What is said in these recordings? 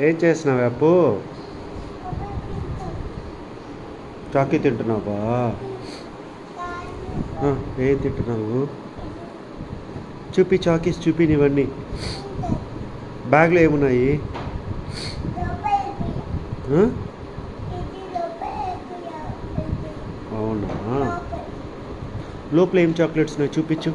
ఏం చేస్తున్నావు అప్పు? చాకీ తింటున్నావా? ఏం తింటున్నావు? చూపి, చాకీస్ చూపి ఇవన్నీ. బ్యాగ్లో ఏమున్నాయి? అవునా? లోపల ఏం చాక్లెట్స్ ఉన్నాయి చూపించు.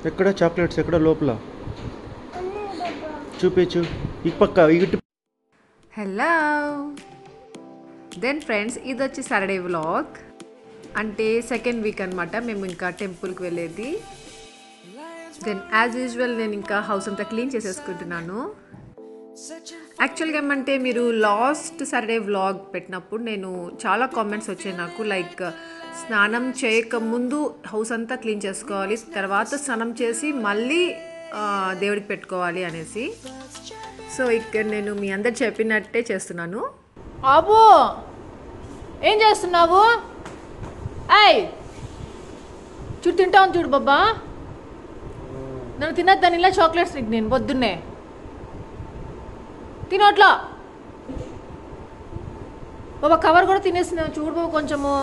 ఎక్కడ చాక్లెట్స్? ఎక్కడ లోపల చూపించు. ఈ పక్క ఇటు. హలో దెన్ ఫ్రెండ్స్, ఇది వచ్చి సాటర్డే వ్లాగ్. అంటే సెకండ్ వీక్ అనమాట మేము ఇంకా టెంపుల్కి వెళ్ళేది. దెన్ యాజ్ యూజువల్ నేను ఇంకా హౌస్ అంతా క్లీన్ చేసేసుకుంటున్నాను. యాక్చువల్గా ఏమంటే మీరు లాస్ట్ సాటర్డే వ్లాగ్ పెట్టినప్పుడు నేను చాలా కామెంట్స్ వచ్చాయి నాకు, లైక్ స్నానం చేయక ముందు హౌస్ అంతా క్లీన్ చేసుకోవాలి, తర్వాత స్నానం చేసి మళ్ళీ దేవుడికి పెట్టుకోవాలి అనేసి. సో ఇక్కడ నేను మీ అందరు చెప్పినట్టే చేస్తున్నాను. అబ్బో ఏం చేస్తున్నావు? అయ్ చూడు, తింటాను చూడు బాబా. నన్ను తినద్దని ఇలా చాక్లెట్స్ నీకు నేను పొద్దున్నే తినట్లా బాబా. కవర్ కూడా తినేస్తున్నావు చూడు బాబు కొంచెము.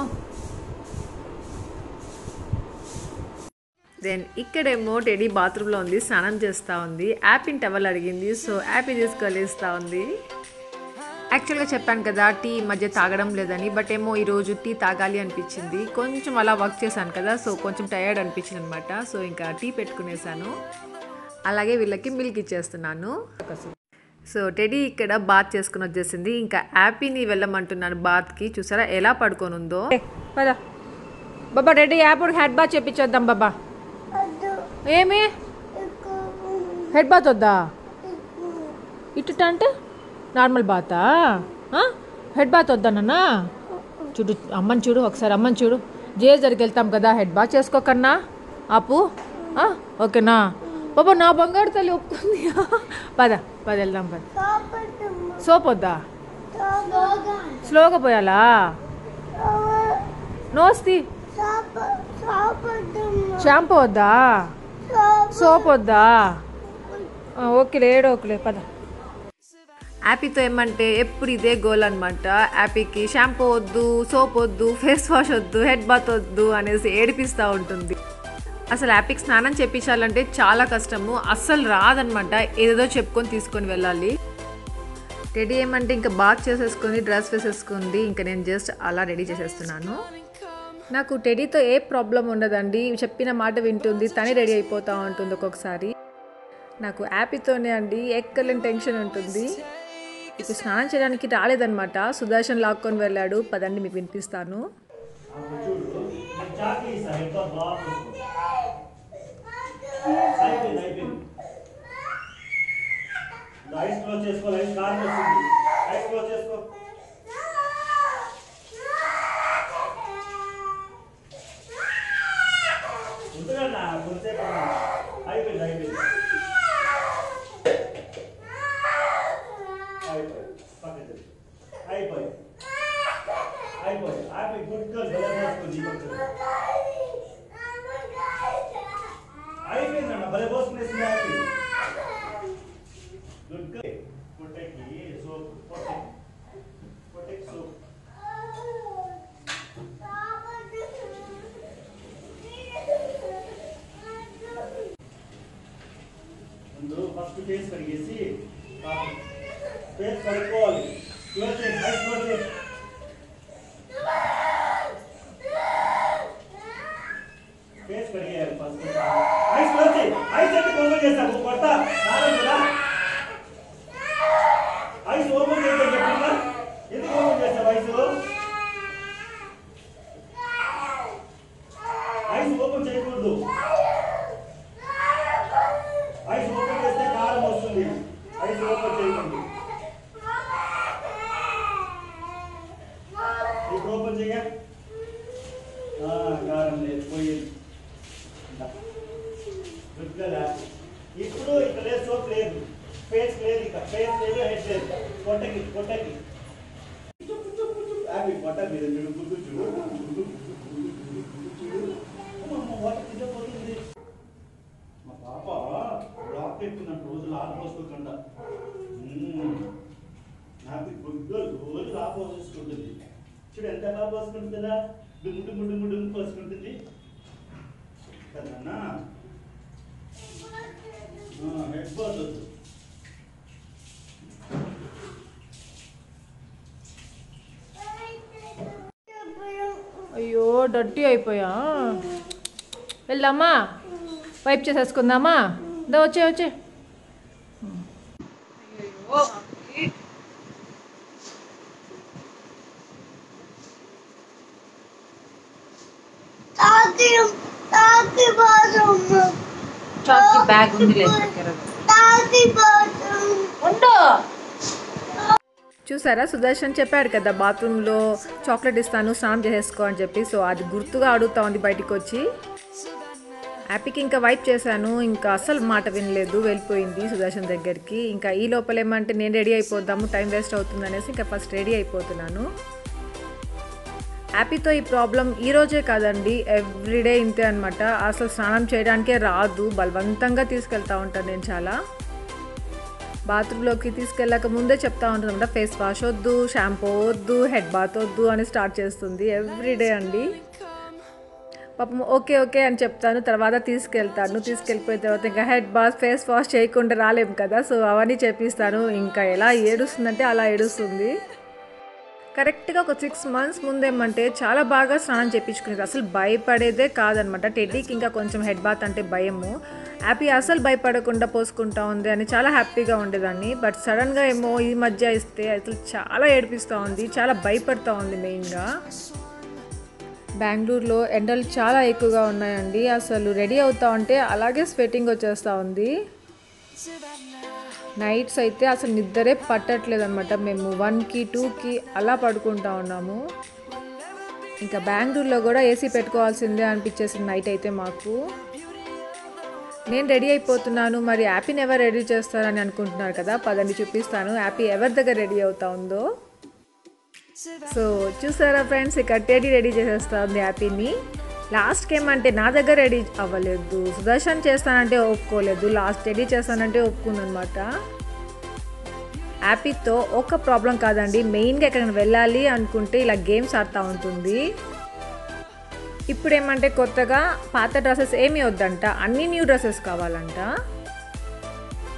దెన్ ఇక్కడేమో టెడీ బాత్రూంలో ఉంది, స్నానం చేస్తూ ఉంది. యాపీని టవల్ అడిగింది, సో యాపీ తీసుకెళ్ళిస్తూ ఉంది. యాక్చువల్గా చెప్పాను కదా టీ మధ్య తాగడం లేదని, బట్ ఏమో ఈరోజు టీ తాగాలి అనిపించింది. కొంచెం అలా వర్క్ చేశాను కదా, సో కొంచెం టయర్డ్ అనిపించింది అనమాట. సో ఇంకా టీ పెట్టుకునేసాను. అలాగే వీళ్ళకి మిల్క్ ఇచ్చేస్తున్నాను. సో టెడీ ఇక్కడ బాత్ చేసుకుని వచ్చేసింది. ఇంకా యాపీని వెళ్ళమంటున్నాను బాత్కి. చూసారా ఎలా పడుకొని ఉందో. పదా బాబా, రెడీ యాప్ హెడ్ బాత్ చేపించేద్దాం బాబా. ఏమి హెడ్ బాత్ వద్దా? ఇటు అంటే నార్మల్ బాతా? హెడ్ బాత్ వద్దా నాన్న? చూడు అమ్మని చూడు, ఒకసారి అమ్మని చూడు. జేజరికి వెళ్తాం కదా, హెడ్ బాత్ చేసుకోకన్నా ఆపు. ఓకేనా బాబా? నా బంగారు తల్లి ఒప్పుకుంది. పద పద వెళ్దాం పద. సోప్ వద్దా? స్లోగా పోయాలా? నోస్తి. షాంపూ వద్దా? సోప్ వద్దా? ఓకేలే, ఏడోకులే పద. యాపీతో ఏమంటే ఎప్పుడు ఇదే గోల్ అనమాట. యాపీకి షాంపూ వద్దు, సోప్ వద్దు, ఫేస్ వాష్ వద్దు, హెడ్ బాత్ వద్దు అనేసి ఏడిపిస్తూ ఉంటుంది. అసలు యాపీకి స్నానం చేయించాలంటే చాలా కష్టము, అస్సలు రాదనమాట. ఏదేదో చెప్పుకొని తీసుకొని వెళ్ళాలి. టెడీ ఏమంటే ఇంకా బాత్ చేసేసుకొని డ్రెస్ వేసేసుకుంది. ఇంకా నేను జస్ట్ అలా రెడీ చేసేస్తున్నాను. నాకు టెడీతో ఏ ప్రాబ్లం ఉండదండి, చెప్పిన మాట వింటుంది, తనే రెడీ అయిపోతూ ఉంటుంది. ఒక్కొక్కసారి నాకు యాపీతోనే అండి ఎక్కలేని టెన్షన్ ఉంటుంది. ఇప్పుడు స్నానం చేయడానికి రాలేదనమాట, సుదర్శన్ లాక్కొని వెళ్ళాడు. పదండి మీకు వినిపిస్తాను. ఫస్ట్ ఫేస్ కడిగేసి ఫేస్ కడుక్కోవాలి. క్లోజ్ చేసి ఐస్ క్లోజ్ చేసి ఫేస్ కడిగేయాలి. ఫస్ట్ ఐస్ క్లోజ్ చేయి. ఐస్ అంటే ఓపెన్ చేస్తాను కొడతా రాలేదు కదా. ఐస్ ఓపెన్ చేద్దాం చెప్పినా, ఎందుకు ఓపెన్ చేస్తావు ఐస్? ఐస్ ఓపెన్ చేయకూడదు. ఐస్ ఓపెన్ చేస్తే కారం వస్తుంది. ఐస్ ఓపెన్ చేయకండి. ఇప్పుడు ఓపెన్ చేయ కారం లేదు పోయింది. కదా ఇప్పుడు ఇక్కడ లేదు, సోప్ లేదు, ఫేస్ లేదు, ఇక ఫేస్ లేదు, హెడ్ లేదు. పొట్టకి పొట్టకి అవి పొట్ట మీద చూడు, గుర్తు చూడు, వాటర్ తినకపోతే చూడు ఎంత బాగా పోసుకుంటుంది కదా, డుమ్ డుమ్ డుమ్ డుమ్ పోసుకుంటుంది కదా. హెడ్ బాత్ వద్దు. అయ్యో డర్టీ అయిపోయా. వెళ్దామా, వైప్ చేసేసుకుందామా. వచ్చే వచ్చే. చాకీ బ్యాగ్ ఉంది ఉండో. చూసారా, సుదర్శన్ చెప్పాడు కదా బాత్రూంలో చాక్లెట్ ఇస్తాను స్నానం చేసేసుకో అని చెప్పి. సో అది గుర్తుగా అడుగుతా ఉంది బయటికి వచ్చి. హ్యాపీకి ఇంకా వైప్ చేశాను, ఇంకా అసలు మాట వినలేదు, వెళ్ళిపోయింది సుదర్శన్ దగ్గరికి. ఇంకా ఈ లోపల ఏమంటే నేను రెడీ అయిపోద్దాము, టైం వేస్ట్ అవుతుంది అనేసి ఇంకా ఫస్ట్ రెడీ అయిపోతున్నాను. హ్యాపీతో ఈ ప్రాబ్లం ఈరోజే కాదండి, ఎవ్రీడే ఇంతే అనమాట. అసలు స్నానం చేయడానికే రాదు, బలవంతంగా తీసుకెళ్తా ఉంటాను నేను. చాలా బాత్రూంలోకి తీసుకెళ్ళాక ముందే చెప్తా ఉంటాను అనమాట, ఫేస్ వాష్ వద్దు, షాంపూ వద్దు, హెడ్ బాత్ వద్దు అని స్టార్ట్ చేస్తుంది ఎవ్రీడే అండి. పాపం ఓకే ఓకే అని చెప్తాను, తర్వాత తీసుకెళ్తాను. తీసుకెళ్ళిపోయిన తర్వాత ఇంకా హెడ్ బాత్ ఫేస్ వాష్ చేయకుండా రాలేము కదా, సో అవన్నీ చెప్పిస్తాను. ఇంకా ఎలా ఏడుస్తుందంటే అలా ఏడుస్తుంది. కరెక్ట్గా ఒక 6 months ముందేమంటే చాలా బాగా స్నానం చేయించుకునేది, అసలు భయపడేదే కాదనమాట. టెడ్డీకి ఇంకా కొంచెం హెడ్ బాత్ అంటే భయము, హ్యాపీ అసలు భయపడకుండా పోసుకుంటా ఉంది అని చాలా హ్యాపీగా ఉండేదాన్ని. బట్ సడన్గా ఏమో ఈ మధ్య ఇస్తే అసలు చాలా ఏడిపిస్తూ ఉంది, చాలా భయపడుతూ ఉంది. మెయిన్గా బెంగళూరులో ఎండలు చాలా ఎక్కువగా ఉన్నాయండి, అసలు రెడీ అవుతా ఉంటే అలాగే స్వెటింగ్ వచ్చేస్తూ ఉంది. నైట్స్ అయితే అసలు నిద్రే పట్టట్లేదు అనమాట. మేము 1కి 2కి అలా పడుకుంటా ఉన్నాము. ఇంకా బెంగళూరులో కూడా ఏసీ పెట్టుకోవాల్సిందే అనిపించేసింది నైట్ అయితే మాకు. నేను రెడీ అయిపోతున్నాను, మరి హ్యాపీని ఎవరు రెడీ చేస్తారని అనుకుంటున్నారు కదా, పదండి చూపిస్తాను హ్యాపీ ఎవరి దగ్గర రెడీ అవుతా ఉందో. సో చూసారా ఫ్రెండ్స్, ఇక్కడ టెడ్డీ రెడీ చేసేస్తా ఉంది హ్యాపీని. లాస్ట్కి ఏమంటే నా దగ్గర రెడీ అవ్వలేదు, సుదర్శన్ చేస్తానంటే ఒప్పుకోలేదు, లాస్ట్ టెడ్డీ చేస్తానంటే ఒప్పుకుందనమాట. హ్యాపీతో ఒక ప్రాబ్లం కాదండి, మెయిన్గా ఎక్కడికి వెళ్ళాలి అనుకుంటే ఇలా గేమ్స్ ఆడుతూ ఉంటుంది. ఇప్పుడు ఏమంటే కొత్తగా పాత డ్రెస్సెస్ ఏమీ వద్దంట, అన్ని న్యూ డ్రెస్సెస్ కావాలంట.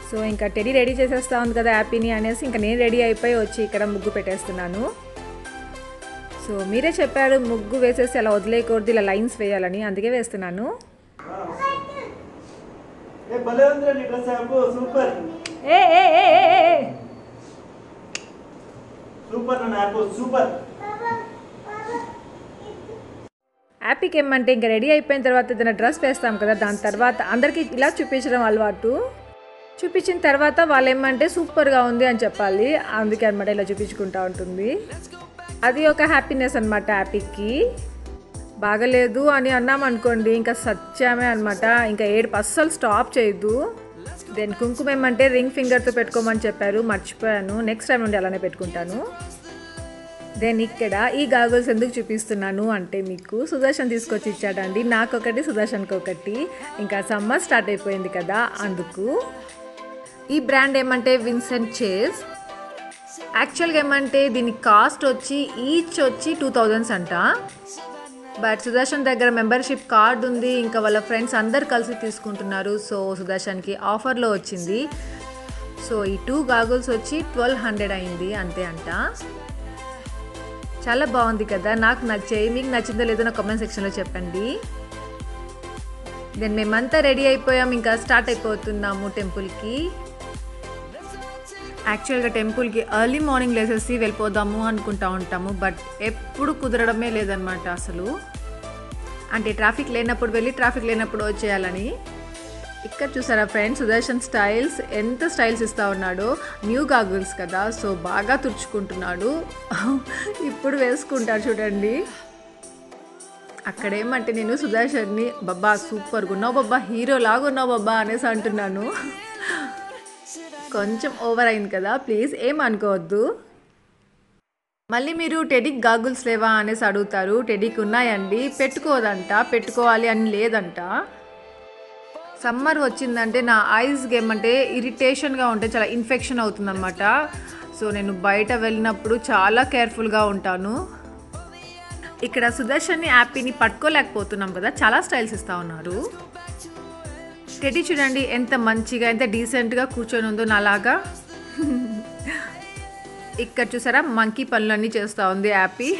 సో ఇంకా టెడ్డీ రెడీ చేసేస్తా ఉంది కదా హ్యాపీని అనేసి ఇంకా నేను రెడీ అయిపోయి వచ్చి ఇక్కడ ముగ్గు పెట్టేస్తున్నాను. సో మీరే చెప్పారు ముగ్గు వేసేసి అలా వదిలేయకూడదు, ఇలా లైన్స్ వేయాలని, అందుకే వేస్తున్నాను. హ్యాపీకి ఏమంటే ఇంకా రెడీ అయిపోయిన తర్వాత ఏదైనా డ్రెస్ వేస్తాం కదా, దాని తర్వాత అందరికీ ఇలా చూపించడం అలవాటు. చూపించిన తర్వాత వాళ్ళు ఏమంటే సూపర్గా ఉంది అని చెప్పాలి, అందుకే అనమాట ఇలా చూపించుకుంటూ ఉంటుంది. అది ఒక హ్యాపీనెస్ అనమాట హ్యాపీకి. బాగలేదు అని అన్నాం అనుకోండి ఇంకా సత్యమే అనమాట, ఇంకా ఏడుపు అస్సలు స్టాప్ చేయదు. దెన్ కుంకుమ ఏమంటే రింగ్ ఫింగర్తో పెట్టుకోమని చెప్పారు, మర్చిపోయాను, నెక్స్ట్ టైం నుండి అలానే పెట్టుకుంటాను. దెన్ ఇక్కడ ఈ గాగుల్స్ ఎందుకు చూపిస్తున్నాను అంటే మీకు సుదర్శన్ తీసుకొచ్చి ఇచ్చాడండి, నాకొకటి సుదర్శన్కి ఒకటి. ఇంకా సమ్మర్ స్టార్ట్ అయిపోయింది కదా అందుకు. ఈ బ్రాండ్ ఏమంటే విన్సెంట్ చేస్. యాక్చువల్గా ఏమంటే దీని కాస్ట్ వచ్చి ఈచ్ వచ్చి 2000 అంట. బట్ సుదర్శన్ దగ్గర మెంబర్షిప్ కార్డ్ ఉంది, ఇంకా వాళ్ళ ఫ్రెండ్స్ అందరు కలిసి తీసుకుంటున్నారు. సో సుదర్శన్కి ఆఫర్లో వచ్చింది. సో ఈ 2 గాగుల్స్ వచ్చి 1200 అయింది అంతే అంట. చాలా బాగుంది కదా, నాకు నచ్చాయి. మీకు నచ్చిందో లేదో నా కామెంట్ సెక్షన్లో చెప్పండి. దెన్ మేమంతా రెడీ అయిపోయాం, ఇంకా స్టార్ట్ అయిపోతున్నాము టెంపుల్కి. యాక్చువల్గా టెంపుల్కి ఎర్లీ మార్నింగ్ లేసేసి వెళ్ళిపోదాము అనుకుంటా ఉంటాము, బట్ ఎప్పుడు కుదరడమే లేదనమాట అసలు. అంటే ట్రాఫిక్ లేనప్పుడు వెళ్ళి ట్రాఫిక్ లేనప్పుడు వచ్చేయాలని. ఇక్కడ చూసారా ఫ్రెండ్స్ సుదర్శన్ స్టైల్స్ ఎంత స్టైల్స్ ఇస్తూ ఉన్నాడో. న్యూ గాగుల్స్ కదా, సో బాగా తుడుచుకుంటున్నాడు. ఇప్పుడు వేసుకుంటాడు చూడండి. అక్కడేమంటే నేను సుదర్శన్ని బాబా సూపర్గా ఉన్నావు బాబా, హీరో లాగా ఉన్నావు బాబా అనేసి అంటున్నాను. కొంచెం ఓవర్ అయింది కదా, ప్లీజ్ ఏమనుకోవద్దు. మళ్ళీ మీరు టెడీకి గాగుల్స్ లేవా అనేసి అడుగుతారు. టెడీకి ఉన్నాయండి, పెట్టుకోదంట, పెట్టుకోవాలి అని లేదంట. సమ్మర్ వచ్చిందంటే నా ఐస్కి ఏమంటే ఇరిటేషన్గా ఉంటే చాలా ఇన్ఫెక్షన్ అవుతుందన్నమాట. సో నేను బయట వెళ్ళినప్పుడు చాలా కేర్ఫుల్గా ఉంటాను. ఇక్కడ సుదర్శన్ని యాపీని పట్టుకోలేకపోతున్నాం కదా, చాలా స్టైల్స్ ఇస్తూ ఉన్నారు. టెడ్డీ చూడండి ఎంత మంచిగా ఎంత డీసెంట్గా కూర్చొని ఉందో నాలాగా. ఇక్కడ చూసారా మంకీ పనులన్నీ చేస్తూ ఉంది యాపీ.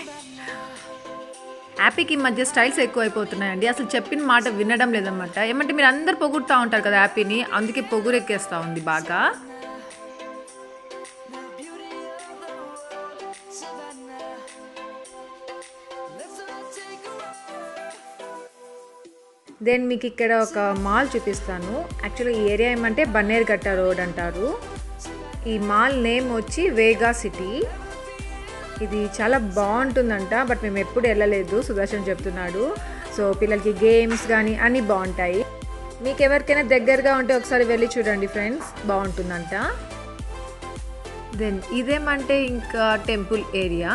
యాపీకి ఈ మధ్య స్టైల్స్ ఎక్కువ అయిపోతున్నాయండి, అసలు చెప్పిన మాట వినడం లేదన్నమాట. ఏమంటే మీరు అందరు పొగుడుతూ ఉంటారు కదా యాపీని, అందుకే పొగురెక్కేస్తూ ఉంది బాగా. దెన్ మీకు ఇక్కడ ఒక మాల్ చూపిస్తాను. యాక్చువల్గా ఈ ఏరియా ఏమంటే బన్నేరుగట్ట రోడ్ అంటారు. ఈ మాల్ నేమ్ వచ్చి వేగా సిటీ. ఇది చాలా బాగుంటుందంట, బట్ మేము ఎప్పుడు వెళ్ళలేదు, సుదర్శన్ చెప్తున్నాడు. సో పిల్లలకి గేమ్స్ కానీ అన్నీ బాగుంటాయి. మీకు ఎవరికైనా దగ్గరగా ఉంటే ఒకసారి వెళ్ళి చూడండి ఫ్రెండ్స్, బాగుంటుందంట. దెన్ ఇదేమంటే ఇంకా టెంపుల్ ఏరియా,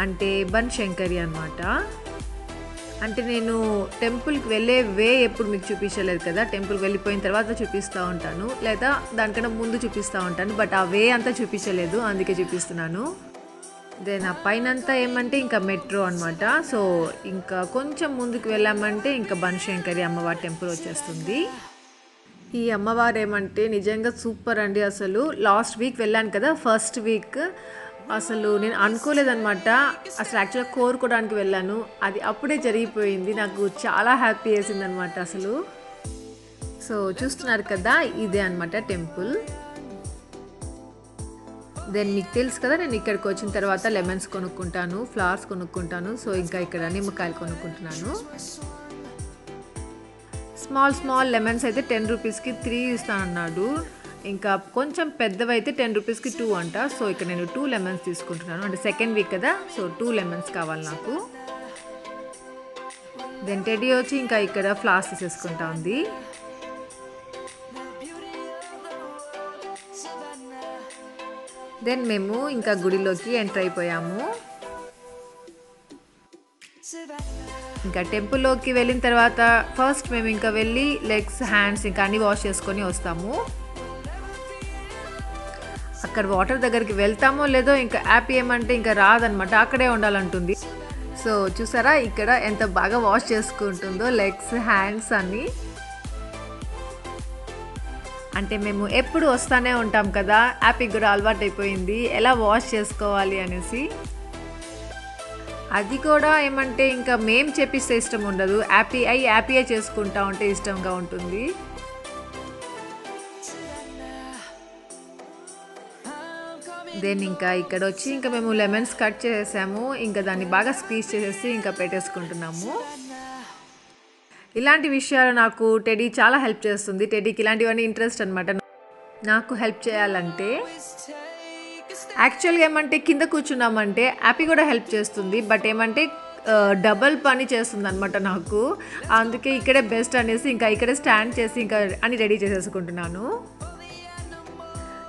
అంటే బన్శంకరి అన్నమాట. అంటే నేను టెంపుల్కి వెళ్ళే వే ఎప్పుడు మీకు చూపించలేదు కదా, టెంపుల్కి వెళ్ళిపోయిన తర్వాత చూపిస్తూ ఉంటాను, లేదా దానికన్నా ముందు చూపిస్తూ ఉంటాను, బట్ ఆ వే అంతా చూపించలేదు, అందుకే చూపిస్తున్నాను. దెన్ ఆ పైనంతా ఏమంటే ఇంకా మెట్రో అనమాట. సో ఇంకా కొంచెం ముందుకు వెళ్ళామంటే ఇంకా బన్శంకరి అమ్మవారి టెంపుల్ వచ్చేస్తుంది. ఈ అమ్మవారు ఏమంటే నిజంగా సూపర్ అండి. అసలు లాస్ట్ వీక్ వెళ్ళాను కదా, ఫస్ట్ వీక్ అసలు నేను అనుకోలేదన్నమాట. అసలు యాక్చువల్గా కోరుకోవడానికి వెళ్ళాను, అది అప్పుడే జరిగిపోయింది. నాకు చాలా హ్యాపీ వేసింది అనమాట అసలు. సో చూస్తున్నారు కదా, ఇదే అనమాట టెంపుల్. దెన్ మీకు తెలుసు కదా, నేను ఇక్కడికి వచ్చిన తర్వాత లెమన్స్ కొనుక్కుంటాను, ఫ్లవర్స్ కొనుక్కుంటాను. సో ఇంకా ఇక్కడ నిమ్మకాయలు కొనుక్కుంటున్నాను. స్మాల్ లెమన్స్ అయితే 10 రూపీస్కి 3 ఇస్తానన్నాడు. ఇంకా కొంచెం పెద్దవైతే 10 రూపీస్కి 2 అంట. సో ఇక్కడ నేను 2 లెమన్స్ తీసుకుంటున్నాను, అంటే సెకండ్ వీక్ కదా, సో 2 లెమన్స్ కావాలి నాకు. దెన్ టెడ్డీ వచ్చి ఇంకా ఇక్కడ ఫ్లవర్స్ తీసేసుకుంటా ఉంది. దెన్ మేము ఇంకా గుడిలోకి ఎంటర్ అయిపోయాము. ఇంకా టెంపుల్లోకి వెళ్ళిన తర్వాత ఫస్ట్ మేము ఇంకా వెళ్ళి లెగ్స్, హ్యాండ్స్ ఇంకా అన్నీ వాష్ చేసుకొని వస్తాము. అక్కడ వాటర్ దగ్గరికి వెళ్తామో లేదో ఇంకా యాపీ ఏమంటే ఇంకా రాదనమాట, అక్కడే ఉండాలంటుంది. సో చూసారా ఇక్కడ ఎంత బాగా వాష్ చేసుకుంటుందో లెగ్స్, హ్యాండ్స్ అన్నీ. అంటే మేము ఎప్పుడు వస్తూనే ఉంటాం కదా, యాపీకి కూడా అలవాటు అయిపోయింది ఎలా వాష్ చేసుకోవాలి అనేసి. అది కూడా ఏమంటే ఇంకా మేము చెప్పిస్తే ఇష్టం ఉండదు, యాపీయే చేసుకుంటా ఉంటే ఇష్టంగా ఉంటుంది. దెన్ ఇంకా ఇక్కడ వచ్చి ఇంకా మేము లెమన్స్ కట్ చేసేసాము, ఇంకా దాన్ని బాగా స్క్వీజ్ చేసేసి ఇంకా పెట్టేసుకుంటున్నాము. ఇలాంటి విషయాలు నాకు టెడ్డీ చాలా హెల్ప్ చేస్తుంది. టెడ్డీకి ఇలాంటివన్నీ ఇంట్రెస్ట్ అనమాట, నాకు హెల్ప్ చేయాలంటే. యాక్చువల్గా ఏమంటే కింద కూర్చున్నామంటే యాపీ కూడా హెల్ప్ చేస్తుంది, బట్ ఏమంటే డబల్ పని చేస్తుంది అనమాట నాకు. అందుకే ఇక్కడే బెస్ట్ అనేసి ఇంకా ఇక్కడే స్టాండ్ చేసి ఇంకా అన్ని రెడీ చేసేసుకుంటున్నాను.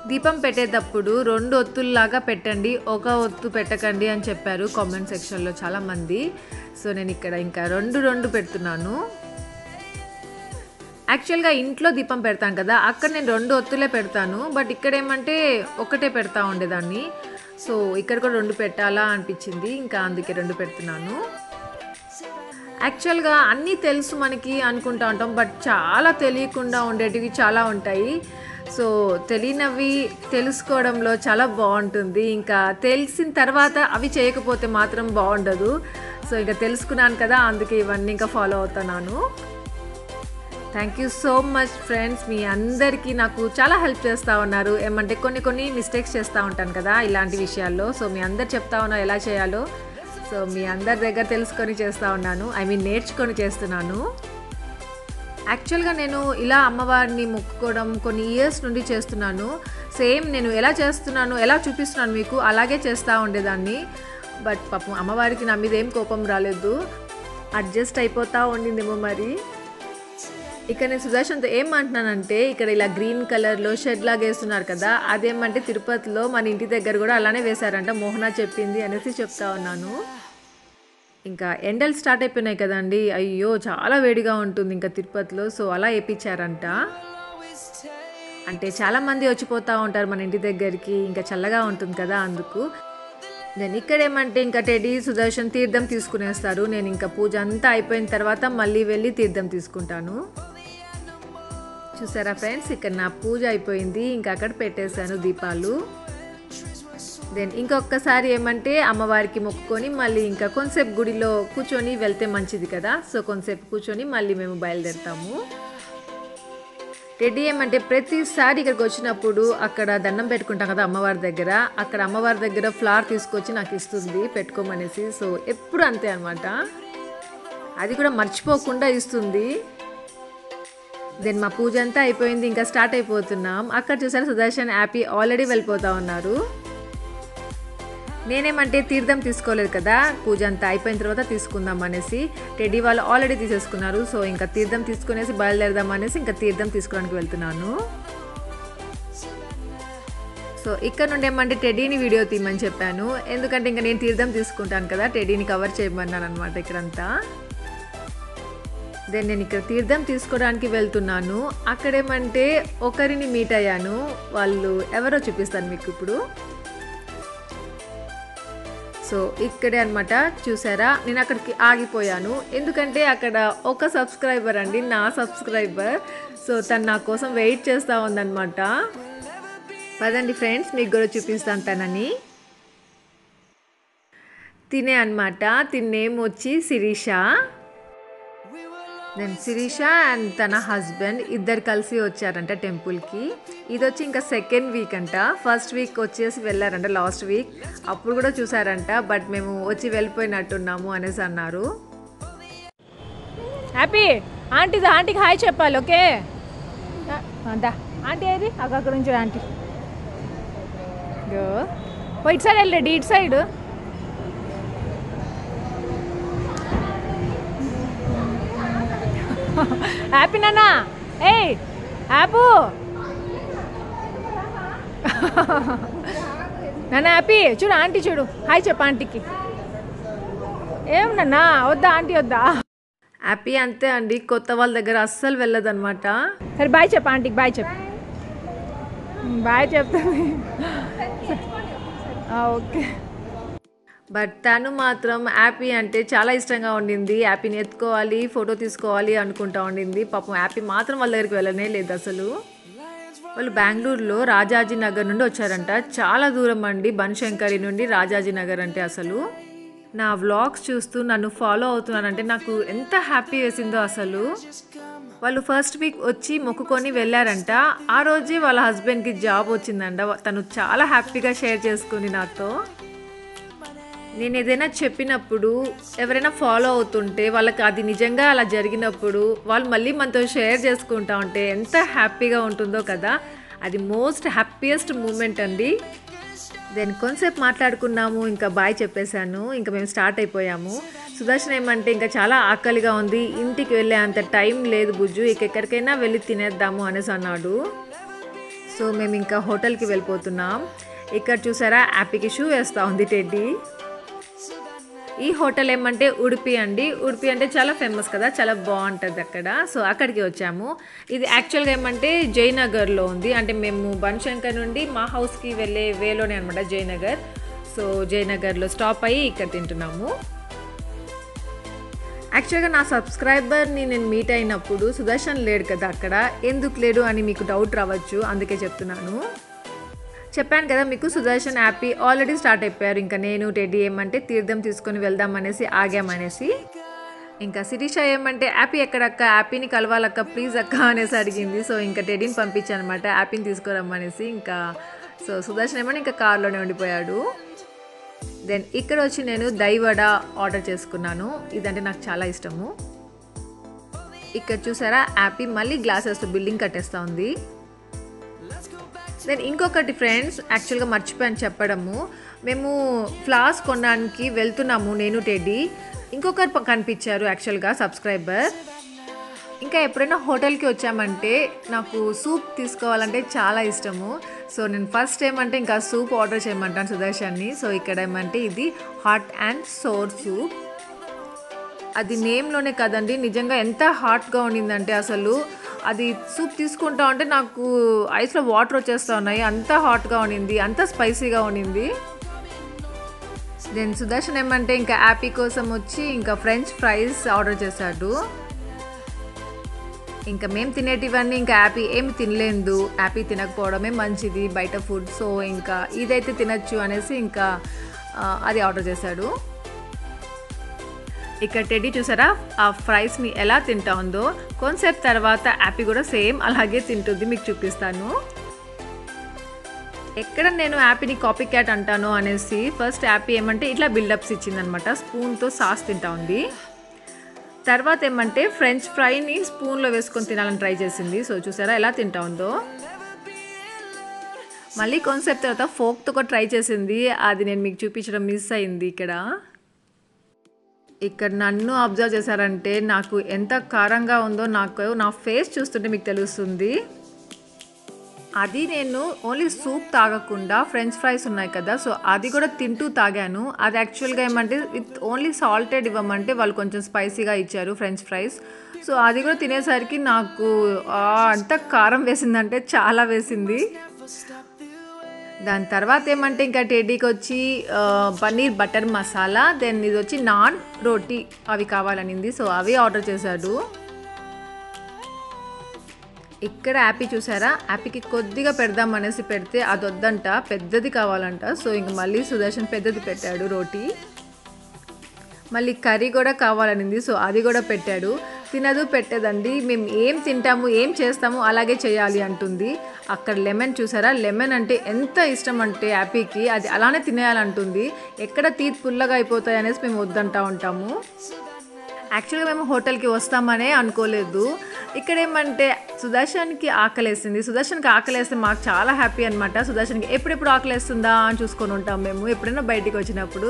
దీపం పెట్టేటప్పుడు 2 ఒత్తుల్లాగా పెట్టండి, ఒక ఒత్తు పెట్టకండి అని చెప్పారు కామెంట్ సెక్షన్లో చాలామంది. సో నేను ఇక్కడ ఇంకా 2 పెడుతున్నాను. యాక్చువల్గా ఇంట్లో దీపం పెడతాను కదా, అక్కడ నేను 2 ఒత్తులే పెడతాను, బట్ ఇక్కడ ఏమంటే ఒకటే పెడతా ఉండేదాన్ని. సో ఇక్కడ కూడా 2 పెట్టాలా అనిపించింది, ఇంకా అందుకే 2 పెడుతున్నాను. యాక్చువల్గా అన్నీ తెలుసు మనకి అనుకుంటా ఉంటాం, బట్ చాలా తెలియకుండా ఉండేటివి చాలా ఉంటాయి. సో తెలియనివి తెలుసుకోవడంలో చాలా బాగుంటుంది. ఇంకా తెలిసిన తర్వాత అవి చేయకపోతే మాత్రం బాగుండదు. సో ఇంకా తెలుసుకున్నాను కదా, అందుకే ఇవన్నీ ఇంకా ఫాలో అవుతున్నాను. Thank you so much friends, మీ అందరికీ నాకు చాలా హెల్ప్ చేస్తూ ఉన్నారు. ఏమంటే కొన్ని మిస్టేక్స్ చేస్తూ ఉంటాను కదా ఇలాంటి విషయాల్లో. సో మీ అందరు చెప్తా ఉన్నారు ఎలా చేయాలో. సో మీ అందరి దగ్గర తెలుసుకొని చేస్తూ ఉన్నాను, నేర్చుకొని చేస్తున్నాను. యాక్చువల్గా నేను ఇలా అమ్మవారిని మొక్కుకోవడం కొన్ని ఇయర్స్ నుండి చేస్తున్నాను. సేమ్ నేను ఎలా చేస్తున్నాను, ఎలా చూపిస్తున్నాను మీకు, అలాగే చేస్తూ ఉండేదాన్ని. బట్ పాపం అమ్మవారికి నా మీద ఏం కోపం రాలేదు, అడ్జస్ట్ అయిపోతూ ఉండిందేమో మరి. ఇక్కడ నేను సుదర్శన్తో ఏమంటున్నానంటే, ఇక్కడ ఇలా గ్రీన్ కలర్లో షెడ్ లాగా వేస్తున్నారు కదా, అదేమంటే తిరుపతిలో మన ఇంటి దగ్గర కూడా అలానే వేశారంట, మోహన చెప్పింది అనేసి చెప్తా ఉన్నాను. ఇంకా ఎండలు స్టార్ట్ అయిపోయినాయి కదండి, అయ్యో చాలా వేడిగా ఉంటుంది ఇంకా తిరుపతిలో. సో అలా వేయించారంట. అంటే చాలామంది వచ్చిపోతూ ఉంటారు మన ఇంటి దగ్గరికి, ఇంకా చల్లగా ఉంటుంది కదా అందుకు. దెన్ ఇక్కడేమంటే ఇంకా టెడీ సుదర్శన్ తీర్థం తీసుకునేస్తారు. నేను ఇంకా పూజ అంతా అయిపోయిన తర్వాత మళ్ళీ వెళ్ళి తీర్థం తీసుకుంటాను. చూసారా ఫ్రెండ్స్, ఇక్కడ నా పూజ అయిపోయింది. ఇంకా అక్కడ పెట్టేశాను దీపాలు. దెన్ ఇంకొకసారి ఏమంటే అమ్మవారికి మొక్కుకొని మళ్ళీ ఇంకా కొంతసేపు గుడిలో కూర్చొని వెళ్తే మంచిది కదా. సో కొంతసేపు కూర్చొని మళ్ళీ మేము బయలుదేరుతాము. టెడ్డీ ఏమంటే ప్రతిసారి ఇక్కడికి వచ్చినప్పుడు అక్కడ దండం పెట్టుకుంటాం కదా అమ్మవారి దగ్గర, అక్కడ అమ్మవారి దగ్గర ఫ్లవర్ తీసుకొచ్చి నాకు ఇస్తుంది పెట్టుకోమనేసి. సో ఎప్పుడు అంతే అనమాట, అది కూడా మర్చిపోకుండా ఇస్తుంది. దెన్ మా పూజ అంతా అయిపోయింది, ఇంకా స్టార్ట్ అయిపోతున్నాం. అక్కడ చూసారు సుదర్శన్ హ్యాపీ ఆల్రెడీ వెళ్ళిపోతూ ఉన్నారు. నేనేమంటే తీర్థం తీసుకోలేదు కదా, పూజ అంతా అయిపోయిన తర్వాత తీసుకుందాం అనేసి. టెడ్డీ వాళ్ళు ఆల్రెడీ తీసేసుకున్నారు. సో ఇంకా తీర్థం తీసుకునేసి బయలుదేరదాం అనేసి ఇంకా తీర్థం తీసుకోవడానికి వెళ్తున్నాను. సో ఇక్కడ నుండి ఏమంటే టెడ్డీని వీడియో తీయమని చెప్పాను, ఎందుకంటే ఇంకా నేను తీర్థం తీసుకుంటాను కదా, టెడ్డీని కవర్ చేయమన్నాను అనమాట ఇక్కడంతా. దెన్ నేను ఇక్కడ తీర్థం తీసుకోవడానికి వెళ్తున్నాను. అక్కడేమంటే ఒకరిని మీట్ అయ్యాను, వాళ్ళు ఎవరో చూపిస్తాను మీకు ఇప్పుడు. సో ఇక్కడే అనమాట, చూసారా నేను అక్కడికి ఆగిపోయాను ఎందుకంటే అక్కడ ఒక సబ్స్క్రైబర్ అండి, నా సబ్స్క్రైబర్. సో తను నా కోసం వెయిట్ చేస్తూ ఉందన్నమాట. పదండి ఫ్రెండ్స్ మీకు కూడా చూపిస్తాను తనని. తినే అనమాట, తిన నేమ్ వచ్చి శిరీష. దెన్ శిరీష అండ్ తన హస్బెండ్ ఇద్దరు కలిసి వచ్చారంట టెంపుల్కి. ఇది వచ్చి ఇంకా సెకండ్ వీక్ అంట. ఫస్ట్ వీక్ వచ్చేసి వెళ్ళారంట లాస్ట్ వీక్, అప్పుడు కూడా చూసారంట. బట్ మేము వచ్చి వెళ్ళిపోయినట్టున్నాము అనేసి అన్నారు. హ్యాపీ ఆంటీకి హాయ్ చెప్పాలి. ఓకే దా ఆంటీ ఏది అక్కడ నుంచి ఆంటీ ఇటు సైడ్ వెళ్ళండి, ఇటు సైడ్. హ్యాపీ నాన్న, ఏయ్ హ్యాపీ నాన్న, హ్యాపీ చూడు ఆంటీ చూడు, హాయ్ చెప్పు ఆంటీకి. ఏమన్నా వద్దా ఆంటీ వద్దా? హ్యాపీ అంతే అండి, కొత్త వాళ్ళ దగ్గర అస్సలు వెళ్ళదన్నమాట. సరే బాయ్ చెప్పు ఆంటీకి, బాయ్ చెప్పు. బాయ్ చెప్తాను. ఓకే. బట్ తను మాత్రం హ్యాపీ అంటే చాలా ఇష్టంగా ఉండింది. హ్యాపీని ఎత్తుకోవాలి, ఫోటో తీసుకోవాలి అనుకుంటా ఉండింది. పాపం హ్యాపీ మాత్రం వాళ్ళ దగ్గరికి వెళ్ళనే లేదు అసలు. వాళ్ళు బెంగళూరులో రాజాజీ నగర్ నుండి వచ్చారంట, చాలా దూరం అండి బన్శంకరి నుండి రాజాజీ నగర్ అంటే. అసలు నా వ్లాగ్స్ చూస్తూ నన్ను ఫాలో అవుతున్నారంటే నాకు ఎంత హ్యాపీ వేసిందో అసలు. వాళ్ళు ఫస్ట్ వీక్ వచ్చి మొక్కుకొని వెళ్ళారంట. ఆ రోజే వాళ్ళ హస్బెండ్కి జాబ్ వచ్చిందంట. తను చాలా హ్యాపీగా షేర్ చేసుకుంది నాతో. నేను ఏదైనా చెప్పినప్పుడు ఎవరైనా ఫాలో అవుతుంటే వాళ్ళకి అది నిజంగా అలా జరిగినప్పుడు వాళ్ళు మళ్ళీ మనతో షేర్ చేసుకుంటా ఉంటే ఎంత హ్యాపీగా ఉంటుందో కదా. అది మోస్ట్ హ్యాపీయెస్ట్ మూమెంట్ అండి. దెన్ కొంతసేపు మాట్లాడుకున్నాము, ఇంకా బాయ్ చెప్పేశాను, ఇంకా మేము స్టార్ట్ అయిపోయాము. సుదర్శన్ ఏమంటే ఇంకా చాలా ఆకలిగా ఉంది, ఇంటికి వెళ్ళే అంత టైం లేదు బుజ్జు, ఎక్కడికైనా వెళ్ళి తినేద్దాము అనేసి అన్నాడు. సో మేము ఇంకా హోటల్కి వెళ్ళిపోతున్నాం. ఇక్కడ చూసారా హ్యాపీకి షూ వేస్తూ ఉంది టెడ్డీ. ఈ హోటల్ ఏమంటే ఉడిపి అండి. ఉడిపి అంటే చాలా ఫేమస్ కదా, చాలా బాగుంటుంది అక్కడ. సో అక్కడికి వచ్చాము. ఇది యాక్చువల్గా ఏమంటే జయనగర్లో ఉంది, అంటే మేము బన్శంకర్ నుండి మా హౌస్కి వెళ్ళే వేలోనే అనమాట జయనగర్. సో జయనగర్లో స్టాప్ అయ్యి ఇక్కడ తింటున్నాము. యాక్చువల్గా నా సబ్స్క్రైబర్ని నేను మీట్ అయినప్పుడు సుదర్శన్ లేడు కదా అక్కడ, ఎందుకు లేడు అని మీకు డౌట్ రావచ్చు, అందుకే చెప్తున్నాను. చెప్పాను కదా మీకు, సుదర్శన్ హ్యాపీ ఆల్రెడీ స్టార్ట్ అయిపోయారు. ఇంకా నేను టెడ్డీ ఏమంటే తీర్థం తీసుకొని వెళ్దాం అనేసి ఆగామనేసి. ఇంకా శిరీష ఏమంటే హ్యాపీ ఎక్కడక్క, హ్యాపీని కలవాలక్క ప్లీజ్ అక్క అనేసి అడిగింది. సో ఇంకా టెడ్డీని పంపించాను అనమాట హ్యాపీని తీసుకురమ్మనేసి. ఇంకా సో సుదర్శన్ ఏమంటే ఇంకా కార్లోనే ఉండిపోయాడు. దెన్ ఇక్కడ వచ్చి నేను దైవడ ఆర్డర్ చేసుకున్నాను, ఇదంటే నాకు చాలా ఇష్టము. ఇక్కడ చూసారా హ్యాపీ మళ్ళీ గ్లాసెస్తో బిల్డింగ్ కట్టేస్తూ ఉంది. దెన్ ఇంకొకటి ఫ్రెండ్స్, యాక్చువల్గా మర్చిపోయాను చెప్పడము, మేము ఫ్లవర్స్ కొనడానికి వెళ్తున్నాము నేను టెడ్డీ. ఇంకొకరు కనిపించారు యాక్చువల్గా సబ్స్క్రైబర్. ఇంకా ఎప్పుడైనా హోటల్కి వచ్చామంటే నాకు సూప్ తీసుకోవాలంటే చాలా ఇష్టము. సో నేను ఫస్ట్ ఏమంటే ఇంకా సూప్ ఆర్డర్ చేయమంటాను సుదర్శన్ని. సో ఇక్కడ ఏమంటే ఇది హాట్ అండ్ సోర్ సూప్. అది నేమ్లోనే కదండి, నిజంగా ఎంత హాట్గా ఉండిందంటే అసలు అది సూప్ తీసుకుంటా ఉంటే నాకు ఐస్లో వాటర్ వచ్చేస్తూ ఉన్నాయి, అంత హాట్గా ఉండింది, అంత స్పైసీగా ఉండింది. దెన్ సుదర్శన్ ఏమంటే ఇంకా యాపీ కోసం వచ్చి ఇంకా ఫ్రెంచ్ ఫ్రైస్ ఆర్డర్ చేశాడు. ఇంకా మేము తినేటివన్నీ ఇంకా యాపీ ఏమి తినలేదు, యాపీ తినకపోవడమే మంచిది బయట ఫుడ్, సో ఇంకా ఇదైతే తినచ్చు అనేసి ఇంకా అది ఆర్డర్ చేశాడు. ఇక్కడ టెడ్డీ చూసారా ఆ ఫ్రైస్ని ఎలా తింటా ఉందో, కొంతసేపు తర్వాత యాపీ కూడా సేమ్ అలాగే తింటుంది, మీకు చూపిస్తాను. ఎక్కడ నేను యాపీని కాపీ క్యాట్ అంటాను అనేసి ఫస్ట్ యాపీ ఏమంటే ఇట్లా బిల్డప్స్ ఇచ్చిందనమాట, స్పూన్తో సాస్ తింటా ఉంది. తర్వాత ఏమంటే ఫ్రెంచ్ ఫ్రైని స్పూన్లో వేసుకొని తినాలని ట్రై చేసింది. సో చూసారా ఎలా తింటా ఉందో. మళ్ళీ కొంతసేపు తర్వాత ఫోక్తో కూడా ట్రై చేసింది, అది నేను మీకు చూపించడం మిస్ అయింది. ఇక్కడ నన్ను అబ్జర్వ్ చేశారంటే నాకు ఎంత కారంగా ఉందో నాకు నా ఫేస్ చూస్తుంటే మీకు తెలుస్తుంది. అది నేను ఓన్లీ సూప్ తాగకుండా ఫ్రెంచ్ ఫ్రైస్ ఉన్నాయి కదా, సో అది కూడా తింటూ తాగాను. అది యాక్చువల్గా ఏమంటే విత్ ఓన్లీ సాల్టెడ్ ఇవ్వమంటే వాళ్ళు కొంచెం స్పైసీగా ఇచ్చారు ఫ్రెంచ్ ఫ్రైస్. సో అది కూడా తినేసరికి నాకు అంత కారం వేసిందంటే చాలా వేసింది. దాని తర్వాత ఏమంటే ఇంకా టెడ్డీకి వచ్చి పన్నీర్ బటర్ మసాలా, దెన్ ఇది వచ్చి నాన్ రోటీ అవి కావాలనింది, సో అవి ఆర్డర్ చేశాడు. ఇక్కడ యాపీ చూసారా, యాపీకి కొద్దిగా పెడదాం అనేసి పెడితే అది వద్దంట, పెద్దది కావాలంట. సో ఇంక మళ్ళీ సుదర్శన్ పెద్దది పెట్టాడు రోటీ. మళ్ళీ కర్రీ కూడా కావాలనింది, సో అది కూడా పెట్టాడు. తినదు పెట్టదండి, మేము ఏం తింటాము ఏం చేస్తాము అలాగే చేయాలి అంటుంది. అక్కడ లెమన్ చూసారా, లెమన్ అంటే ఎంత ఇష్టం అంటే యాపీకి, అది అలానే తినేయాలంటుంది. ఎక్కడ తీత్ పుల్లగా అయిపోతాయి అనేసి మేము వద్దంటా ఉంటాము. యాక్చువల్గా మేము హోటల్కి వస్తామనే అనుకోలేదు. ఇక్కడ ఏమంటే సుదర్శన్కి ఆకలేసింది. సుదర్శన్కి ఆకలేస్తే మాకు చాలా హ్యాపీ అనమాట. సుదర్శన్కి ఎప్పుడెప్పుడు ఆకలేస్తుందా అని చూసుకొని ఉంటాం మేము ఎప్పుడైనా బయటికి వచ్చినప్పుడు.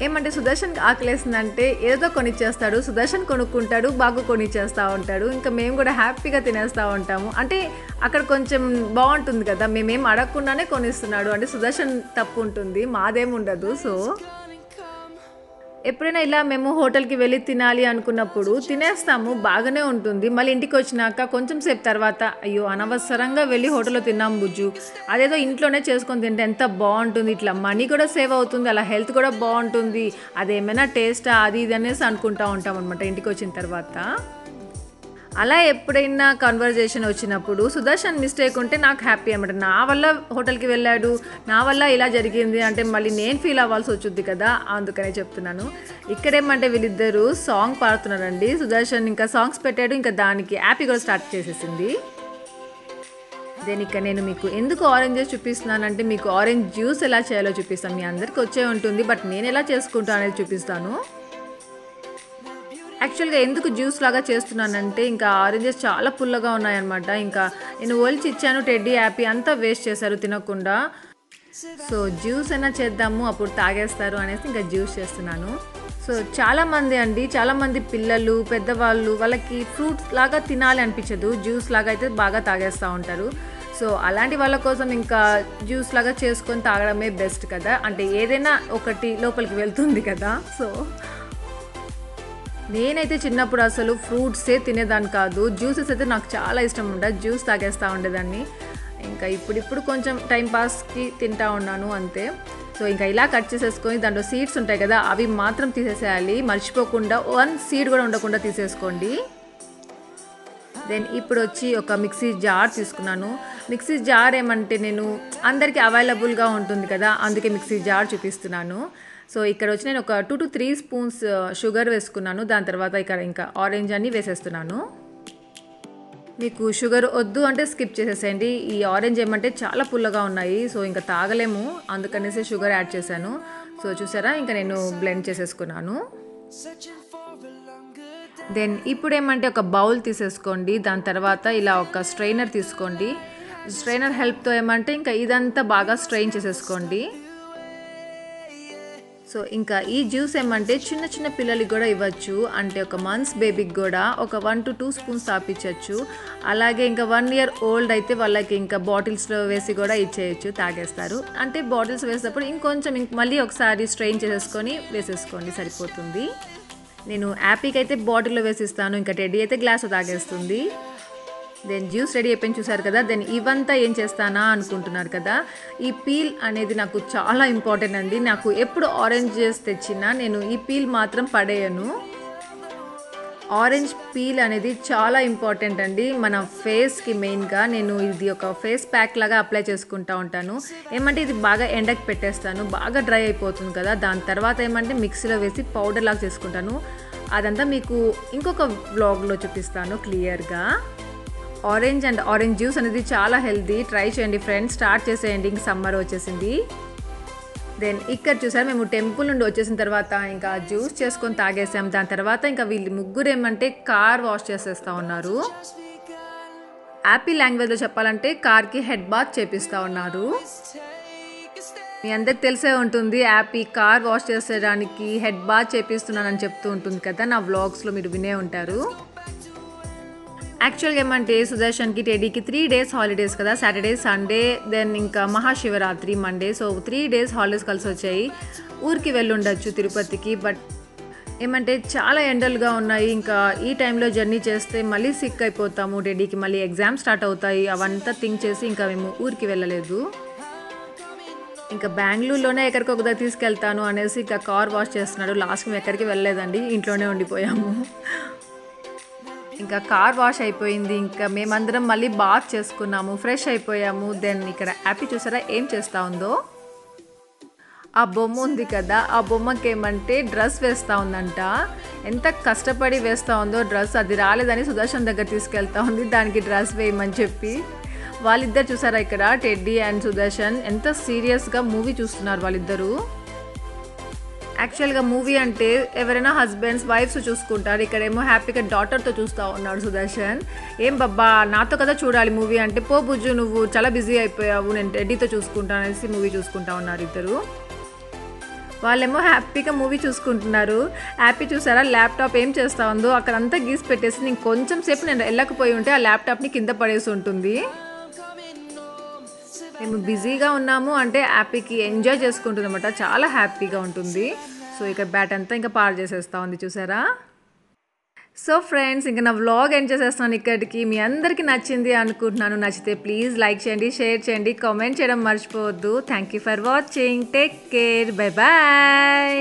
ఏమంటే సుదర్శన్కి ఆకలేసిందంటే ఏదో కొనిచ్చేస్తాడు, సుదర్శన్ కొనుక్కుంటాడు, బాగా కొనిచ్చేస్తూ ఉంటాడు. ఇంకా మేము కూడా హ్యాపీగా తినేస్తూ ఉంటాము. అంటే అక్కడ కొంచెం బాగుంటుంది కదా, మేమేం అడగకుండానే కొనిస్తున్నాడు అంటే సుదర్శన్ తప్పు ఉంటుంది, మాదేం ఉండదు. సో ఎప్పుడైనా ఇలా మేము హోటల్కి వెళ్ళి తినాలి అనుకున్నప్పుడు తినేస్తాము, బాగానే ఉంటుంది. మళ్ళీ ఇంటికి వచ్చినాక కొంచెం సేపు తర్వాత అయ్యో అనవసరంగా వెళ్ళి హోటల్లో తిన్నాం బుజ్జు, అదేదో ఇంట్లోనే చేసుకొని తింటే ఎంత బాగుంటుంది, ఇట్లా మనీ కూడా సేవ్ అవుతుంది, అలా హెల్త్ కూడా బాగుంటుంది, అదేమైనా టేస్టా అది ఇది అనేసి అనుకుంటూ ఉంటాం అనమాట ఇంటికి వచ్చిన తర్వాత. అలా ఎప్పుడైనా కన్వర్జేషన్ వచ్చినప్పుడు సుదర్శన్ మిస్టేక్ ఉంటే నాకు హ్యాపీ అనమాట. నా వల్ల హోటల్కి వెళ్ళాడు, నా వల్ల ఇలా జరిగింది అంటే మళ్ళీ నేను ఫీల్ అవ్వాల్సి వచ్చింది కదా, అందుకనే చెప్తున్నాను. ఇక్కడేమంటే వీళ్ళిద్దరూ సాంగ్ పాడుతున్నారండి. సుదర్శన్ ఇంకా సాంగ్స్ పెట్టాడు, ఇంకా దానికి యాపీ కూడా స్టార్ట్ చేసేసింది. దేనిక నేను మీకు ఎందుకు ఆరెంజెస్ చూపిస్తున్నానంటే మీకు ఆరెంజ్ జ్యూస్ ఎలా చేయాలో చూపిస్తాను. మీ అందరికీ వచ్చే ఉంటుంది, బట్ నేను ఎలా చేసుకుంటాను అనేది చూపిస్తాను. యాక్చువల్గా ఎందుకు జ్యూస్ లాగా చేస్తున్నానంటే ఇంకా ఆరెంజెస్ చాలా పుల్లగా ఉన్నాయన్నమాట. ఇంకా నేను ఒలిచి ఇచ్చాను, టెడ్డీ యాపీ అంతా వేస్ట్ చేశారు తినకుండా. సో జ్యూస్ అయినా చేద్దాము అప్పుడు తాగేస్తారు అనేసి ఇంకా జ్యూస్ చేస్తున్నాను. సో చాలామంది పిల్లలు పెద్దవాళ్ళు వాళ్ళకి ఫ్రూట్స్ లాగా తినాలి అనిపించదు, జ్యూస్ లాగా అయితే బాగా తాగేస్తూ ఉంటారు. సో అలాంటి వాళ్ళ కోసం ఇంకా జ్యూస్ లాగా చేసుకొని తాగడమే బెస్ట్ కదా, అంటే ఏదైనా ఒకటి లోపలికి వెళ్తుంది కదా. సో నేనైతే చిన్నప్పుడు అసలు ఫ్రూట్సే తినేదాన్ని కాదు, జ్యూసెస్ అయితే నాకు చాలా ఇష్టం ఉండదు, జ్యూస్ తాగేస్తూ ఉండేదాన్ని. ఇంకా ఇప్పుడు కొంచెం టైంపాస్కి తింటా ఉన్నాను అంతే. సో ఇంకా ఇలా కట్ చేసేసుకొని దాంట్లో సీడ్స్ ఉంటాయి కదా అవి మాత్రం తీసేసేయాలి, మర్చిపోకుండా 1 సీడ్ కూడా ఉండకుండా తీసేసుకోండి. దెన్ ఇప్పుడు వచ్చి ఒక మిక్సీ జార్ తీసుకున్నాను. మిక్సీ జార్ ఏమంటే నేను అందరికీ అవైలబుల్గా ఉంటుంది కదా, అందుకే మిక్సీ జార్ చూపిస్తున్నాను. సో ఇక్కడ వచ్చి నేను ఒక 2 to 3 స్పూన్స్ షుగర్ వేసుకున్నాను. దాని తర్వాత ఇక్కడ ఇంకా ఆరెంజ్ అన్ని వేసేస్తున్నాను. మీకు షుగర్ వద్దు అంటే స్కిప్ చేసేసేయండి. ఈ ఆరెంజ్ ఏమంటే చాలా పుల్లగా ఉన్నాయి, సో ఇంకా తాగలేము, అందుకనేసి షుగర్ యాడ్ చేశాను. సో చూసారా ఇంకా నేను బ్లెండ్ చేసేసుకున్నాను. దెన్ ఇప్పుడు ఏమంటే ఒక బౌల్ తీసేసుకోండి. దాని తర్వాత ఇలా ఒక స్ట్రైనర్ తీసుకోండి. స్ట్రైనర్ హెల్ప్తో ఏమంటే ఇంకా ఇదంతా బాగా స్ట్రెయిన్ చేసేసుకోండి. సో ఇంకా ఈ జ్యూస్ ఏమంటే చిన్న పిల్లలకి కూడా ఇవ్వచ్చు, అంటే ఒక మంత్స్ బేబీకి కూడా ఒక 1 to 2 స్పూన్స్ తాపించవచ్చు. అలాగే ఇంకా 1 year ఓల్డ్ అయితే వాళ్ళకి ఇంకా బాటిల్స్లో వేసి కూడా ఇచ్చేయచ్చు, తాగేస్తారు. అంటే బాటిల్స్ వేసేటప్పుడు ఇంకొంచెం మళ్ళీ ఒకసారి స్ట్రెయిన్ చేసేసుకొని వేసేసుకోండి, సరిపోతుంది. నేను యాపీకి అయితే బాటిల్లో వేసిస్తాను, ఇంకా టెడ్డీ అయితే గ్లాస్లో తాగేస్తుంది. దెన్ జ్యూస్ రెడీ అయిపోయింది చూసారు కదా. దెన్ ఇవంతా ఏం చేస్తానా అనుకుంటున్నారు కదా, ఈ పీల్ అనేది నాకు చాలా ఇంపార్టెంట్ అండి. నాకు ఎప్పుడు ఆరెంజ్ జ్యూస్ తెచ్చినా నేను ఈ పీల్ మాత్రం పడేయను. ఆరెంజ్ పీల్ అనేది చాలా ఇంపార్టెంట్ అండి మన ఫేస్కి. మెయిన్గా నేను ఇది ఒక ఫేస్ ప్యాక్ లాగా అప్లై చేసుకుంటూ ఉంటాను. ఏమంటే ఇది బాగా ఎండకి పెట్టేస్తాను, బాగా డ్రై అయిపోతుంది కదా. దాని తర్వాత ఏమంటే మిక్సీలో వేసి పౌడర్ లాగా చేసుకుంటాను. అదంతా మీకు ఇంకొక వ్లాగ్లో చూపిస్తాను క్లియర్గా. ఆరెంజ్ జ్యూస్ అనేది చాలా హెల్తీ, ట్రై చేయండి ఫ్రెండ్స్, స్టార్ట్ చేసేయండి. ఇంక సమ్మర్ వచ్చేసింది. దెన్ ఇక్కడ చూసారు మేము టెంపుల్ నుండి వచ్చేసిన తర్వాత ఇంకా జ్యూస్ చేసుకొని తాగేసాం. దాని తర్వాత ఇంకా వీళ్ళు ముగ్గురు ఏమంటే కార్ వాష్ చేసేస్తూ ఉన్నారు. యాపీ లాంగ్వేజ్లో చెప్పాలంటే కార్కి హెడ్ బాత్ చేపిస్తూ ఉన్నారు. మీ అందరికి తెలిసే ఉంటుంది యాపీ కార్ వాష్ చేసేయడానికి హెడ్ బాత్ చేపిస్తున్నానని చెప్తూ ఉంటుంది కదా, నా వ్లాగ్స్లో మీరు వినే ఉంటారు. యాక్చువల్గా ఏమంటే సుదర్శన్కి టెడీకి 3 days హాలిడేస్ కదా, సాటర్డే సండే దెన్ ఇంకా Mahashivratri Monday. So 3 days holidays కలిసి వచ్చాయి. ఊరికి వెళ్ళుండొచ్చు తిరుపతికి, బట్ ఏమంటే చాలా ఎండలుగా ఉన్నాయి. ఇంకా ఈ టైంలో జర్నీ చేస్తే మళ్ళీ సిక్ అయిపోతాము, టెడీకి మళ్ళీ ఎగ్జామ్ స్టార్ట్ అవుతాయి, అవంతా థింక్ చేసి ఇంకా మేము ఊరికి వెళ్ళలేదు. ఇంకా బెంగళూరులోనే ఎక్కడికి ఒక తీసుకెళ్తాను అనేసి ఇంకా కార్ వాష్ చేస్తున్నాడు. లాస్ట్కి మేము ఎక్కడికి వెళ్ళలేదండి, ఇంట్లోనే ఉండిపోయాము. ఇంకా కార్ వాష్ అయిపోయింది. ఇంకా మేమందరం మళ్ళీ బాత్ చేసుకున్నాము, ఫ్రెష్ అయిపోయాము. దెన్ ఇక్కడ యాపీ చూసారా ఏం చేస్తూ ఉందో. ఆ బొమ్మ ఉంది కదా, ఆ బొమ్మకి ఏమంటే డ్రెస్ వేస్తూ ఉందంట. ఎంత కష్టపడి వేస్తూ ఉందో డ్రెస్, అది రాలేదని సుదర్శన్ దగ్గర తీసుకెళ్తా ఉంది దానికి డ్రెస్ వేయమని చెప్పి. వాళ్ళిద్దరు చూసారా ఇక్కడ టెడ్డీ అండ్ సుదర్శన్ ఎంత సీరియస్గా మూవీ చూస్తున్నారు వాళ్ళిద్దరూ. యాక్చువల్గా మూవీ అంటే ఎవరైనా హస్బెండ్స్ వైఫ్స్ చూసుకుంటారు, ఇక్కడేమో హ్యాపీగా డాటర్తో చూస్తూ ఉన్నాడు సుదర్శన్. ఏం బాబా నాతో కదా చూడాలి మూవీ అంటే, పో బుజ్జు నువ్వు చాలా బిజీ అయిపోయావు, నేను టెడ్డీతో చూసుకుంటాను అనేసి మూవీ చూసుకుంటా ఉన్నారు ఇద్దరు. వాళ్ళేమో హ్యాపీగా మూవీ చూసుకుంటున్నారు. హ్యాపీ చూసారా ల్యాప్టాప్ ఏం చేస్తూ ఉందో, అక్కడంతా గీసి పెట్టేసి నేను కొంచెం సేపు నేను వెళ్ళకపోయి ఉంటే ఆ ల్యాప్టాప్ని కింద పడేసి ఉంటుంది. మేము బిజీగా ఉన్నాము అంటే హ్యాపీకి ఎంజాయ్ చేసుకుంటుంది అనమాట, చాలా హ్యాపీగా ఉంటుంది. సో ఇక్కడ బ్యాట్ అంతా ఇంకా పాడు చేసేస్తూ ఉంది చూసారా. సో ఫ్రెండ్స్ ఇంకా నా వ్లాగ్ ఎండ్ చేసేస్తాను ఇక్కడికి. మీ అందరికీ నచ్చింది అనుకుంటున్నాను. నచ్చితే ప్లీజ్ లైక్ చేయండి, షేర్ చేయండి, కామెంట్ చేయడం మర్చిపోవద్దు. Thank you for watching. Take care, bye bye.